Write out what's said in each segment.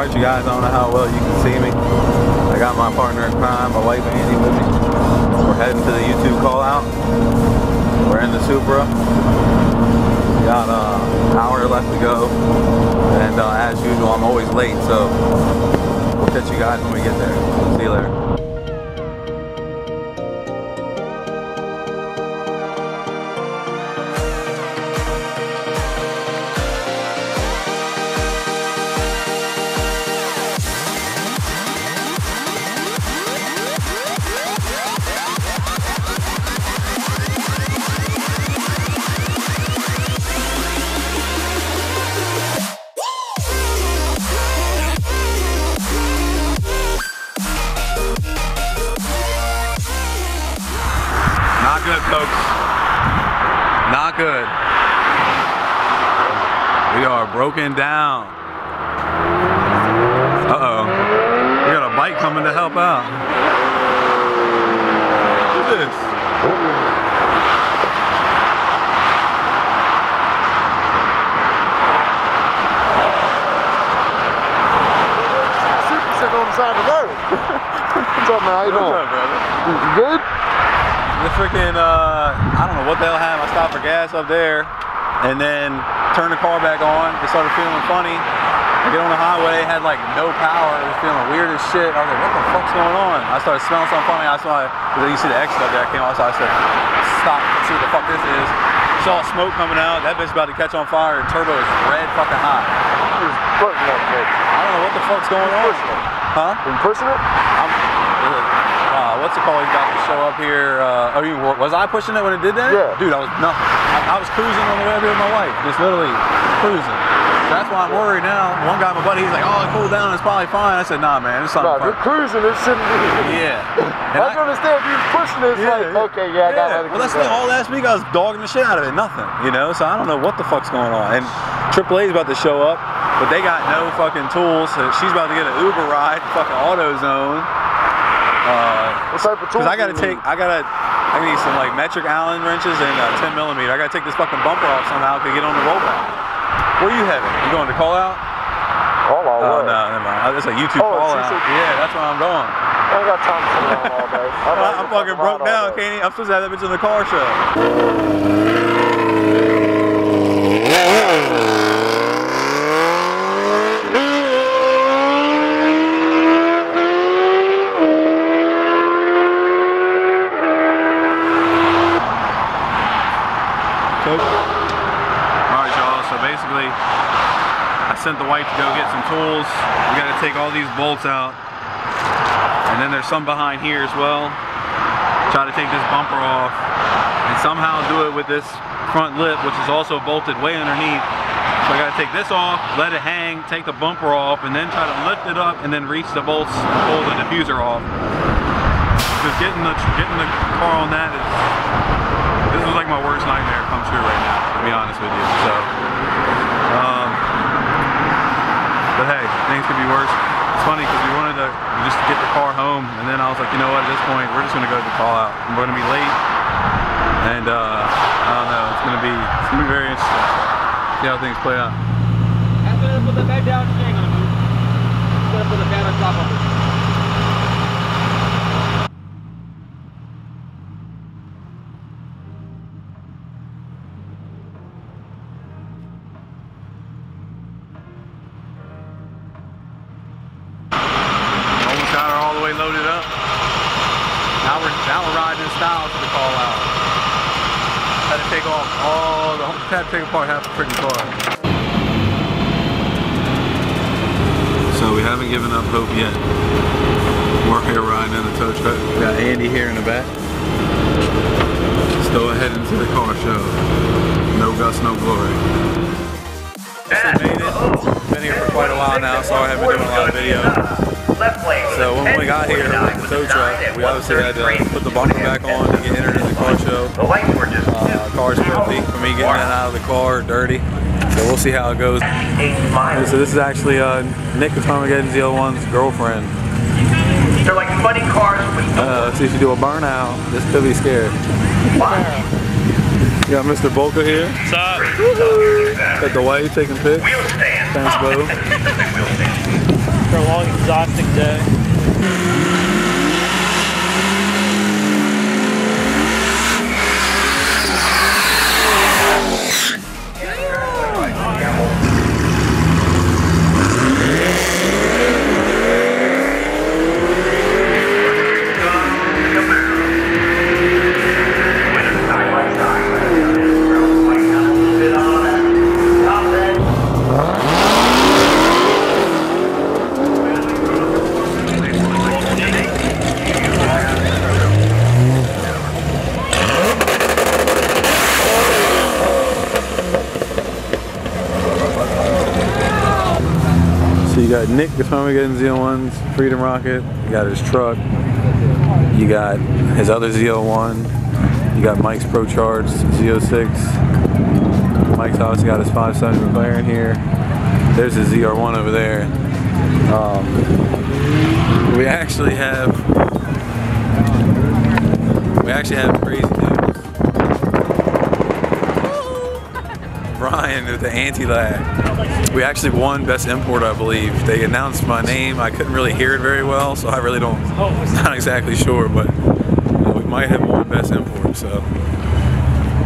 Alright you guys, I don't know how well you can see me. I got my partner in crime, my wife Andy with me. We're heading to the YouTube call out. We're in the Supra. We got an hour left to go. And as usual, I'm always late, so we'll catch you guys when we get there. See you later. Not good, folks. Not good. We are broken down. Uh-oh. We got a bike coming to help out. Look at this. Sitting on the side of the road. What's up, man? How you doing? What's up, brother? You good? The freaking, I don't know what the hell happened. I stopped for gas up there and then turned the car back on. It started feeling funny. I get on the highway, had like no power. It was feeling weird as shit. I was like, what the fuck's going on? I started smelling something funny. I saw, you see the exit up there. I came outside. I said, stop, let's see what the fuck this is. Saw smoke coming out. That bitch about to catch on fire and turbo is red fucking hot. He was pushing that bitch. I don't know what the fuck's going on. Huh? You pushing it? What's it called? He's about to show up here. Was I pushing it when it did that? Yeah. Dude, I was nothing. I was cruising on the way up here with my wife. Just literally cruising. So that's why I'm worried now. One guy, my buddy, he's like, oh, it cooled down. It's probably fine. I said, nah, man. It's something. Nah, if you're cruising, it shouldn't be. Yeah. I can understand if you're pushing it. It's like, okay, yeah, I got to let it Well, that's the thing. All last week, I was dogging the shit out of it. Nothing. You know? So I don't know what the fuck's going on. And AAA's about to show up, but they got no fucking tools. So she's about to get an Uber ride, fucking AutoZone. What type of tools? Cause I need some like metric Allen wrenches and 10mm. I gotta take this fucking bumper off somehow to get on the rollback. Where you headed? You going to call out? Call out? Oh no, never mind. It's a YouTube call out. Yeah, that's where I'm going. I ain't got time to sit around all day. I'm fucking broke down, Kenny. I'm supposed to have that bitch in the car show. Alright y'all, so basically I sent the wife to go get some tools. We got to take all these bolts out, and then there's some behind here as well. Try to take this bumper off and somehow do it with this front lip, which is also bolted way underneath. So I got to take this off, let it hang, take the bumper off, and then try to lift it up and then reach the bolts and pull the diffuser off. Just getting the car on that is, this is like my worst nightmare come true right now, to be honest with you. So, but hey, things could be worse. It's funny because we wanted to just get the car home, and then I was like, you know what, at this point, we're just gonna go to the call out. We're gonna be late, and I don't know, it's gonna be very interesting. See how things play out. After they put the bed down, she ain't gonna move. She's gonna put the bed on top of it. Loaded up. Now we're riding in style to the call out. Had to take off all the, had to take apart half the freaking car. So we haven't given up hope yet. We're here riding in the tow truck. We got Andy here in the back. Still heading to the car show. No guts, no glory. Made it. Been here for quite a while now, so I haven't been doing a lot of video. So when we got here with the tow truck, we obviously had to put the bumper back on to get entered in the car show. Car's filthy for me getting that out of the car, dirty. So we'll see how it goes. So this is actually Nick the Armageddon's the other one's girlfriend. They're like funny cars with let's see if you do a burnout. This could be scary. You got Mr. Bolka here. What's up? Got the wife taking pics. Wheel stand. Thanks, Bo. after a long, exhausting day. So you got Nick that's finally getting Z01's Freedom Rocket. You got his truck. You got his other Z01. You got Mike's Pro Charged Z06. Mike's obviously got his 570 McLaren here. There's his ZR1 over there. We actually have crazy news. Brian with the anti-lag. We actually won Best Import, I believe. They announced my name. I couldn't really hear it very well, so I really don't, not exactly sure, but we might have won Best Import, so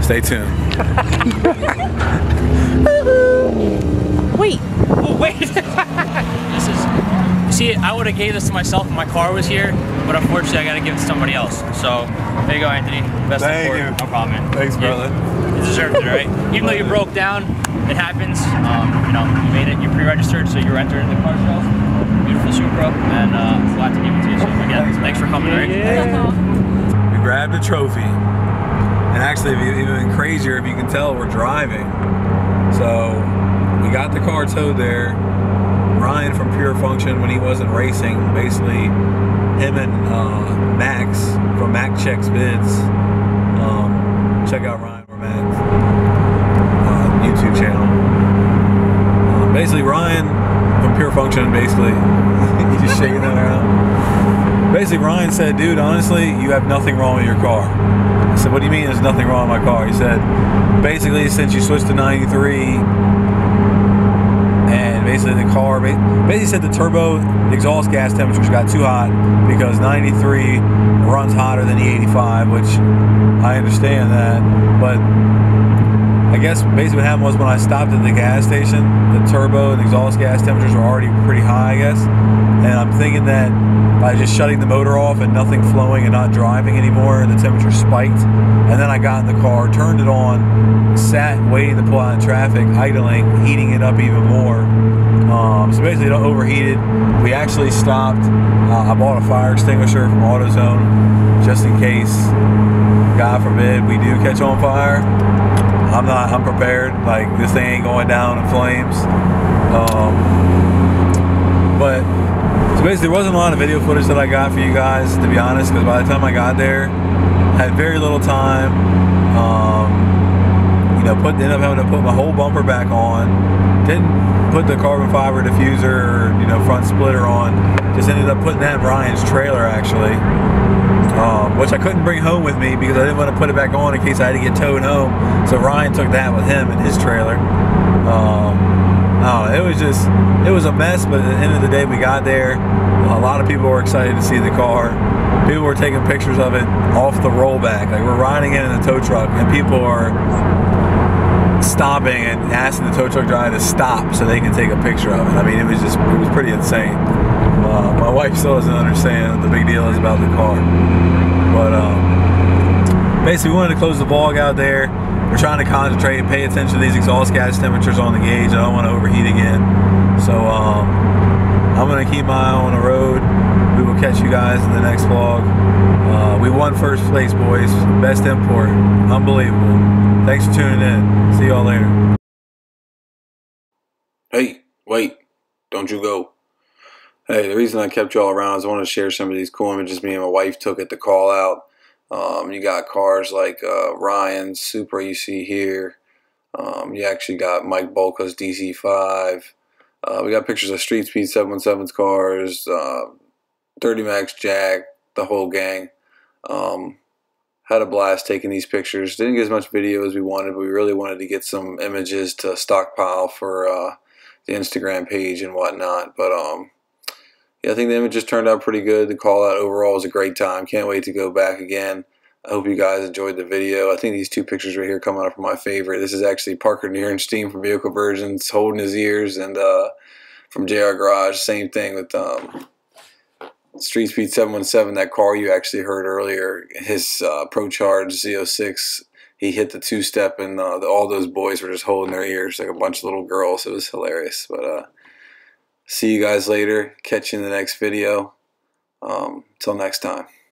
stay tuned. Wait. Oh, wait. This is. See, I would have gave this to myself if my car was here, but unfortunately I got to give it to somebody else. So there you go, Anthony. Best Thank Import. you. No problem, man. Thanks, brother. You deserved it, right? Even though you broke down, it happens. You know, you made it. You pre-registered, so you're entered in the car show. Beautiful Supra, and glad to give it to you. So again, thanks for coming, right? Yeah. We grabbed a trophy, and actually, even crazier, if you can tell, we're driving. So we got the car towed there. Ryan from Pure Function, when he wasn't racing, basically him and Max from Mac Checks Bids. Check out Ryan or Max YouTube channel. Basically, Ryan from Pure Function, basically, he's just shaking that around. Basically, Ryan said, dude, honestly, you have nothing wrong with your car. I said, what do you mean there's nothing wrong with my car? He said, basically, since you switched to 93, and basically the car, basically said the turbo exhaust gas temperatures got too hot because 93 runs hotter than the 85, which I understand that, but I guess basically what happened was when I stopped at the gas station, the turbo and exhaust gas temperatures were already pretty high, I guess, and I'm thinking that by just shutting the motor off and nothing flowing and not driving anymore, the temperature spiked, and then I got in the car, turned it on, sat waiting to pull out in traffic, idling, heating it up even more. So basically it overheated. We actually stopped. I bought a fire extinguisher from AutoZone just in case, God forbid, we do catch on fire. I'm prepared. Like, this thing ain't going down in flames. But so basically there wasn't a lot of video footage that I got for you guys, to be honest, because by the time I got there, I had very little time. You know, ended up having to put my whole bumper back on. Didn't put the carbon fiber diffuser or, you know, front splitter on. Just ended up putting that in Ryan's trailer, actually, which I couldn't bring home with me because I didn't want to put it back on in case I had to get towed home. So Ryan took that with him in his trailer. It was a mess, but at the end of the day, we got there. A lot of people were excited to see the car. People were taking pictures of it off the rollback. Like, we're riding in the tow truck, and people are stopping and asking the tow truck driver to stop so they can take a picture of it. I mean, it was pretty insane. My wife still doesn't understand what the big deal is about the car. But basically, we wanted to close the vlog out there. We're trying to concentrate and pay attention to these exhaust gas temperatures on the gauge. I don't want to overheat again. So I'm going to keep my eye on the road. We will catch you guys in the next vlog. We won first place, boys. Best Import. Unbelievable. Thanks for tuning in. See y'all later. Hey, wait. Don't you go. Hey, the reason I kept y'all around is I wanted to share some of these cool images me and my wife took at the call out. You got cars like Ryan's Supra you see here. You actually got Mike Bolka's DC5. We got pictures of Street Speed 717's cars, 30 Max Jack, the whole gang. Had a blast taking these pictures. Didn't get as much video as we wanted, but we really wanted to get some images to stockpile for the Instagram page and whatnot. But yeah, I think the images turned out pretty good. The call out overall was a great time. Can't wait to go back again. I hope you guys enjoyed the video. I think these two pictures right here come out of my favorite. This is actually Parker Nierenstein from Vehicle Versions holding his ears, and from JR Garage, same thing with Street Speed 717, that car you actually heard earlier, his Pro Charge Z06, he hit the two-step, and all those boys were just holding their ears like a bunch of little girls. It was hilarious. But see you guys later. Catch you in the next video. Till next time.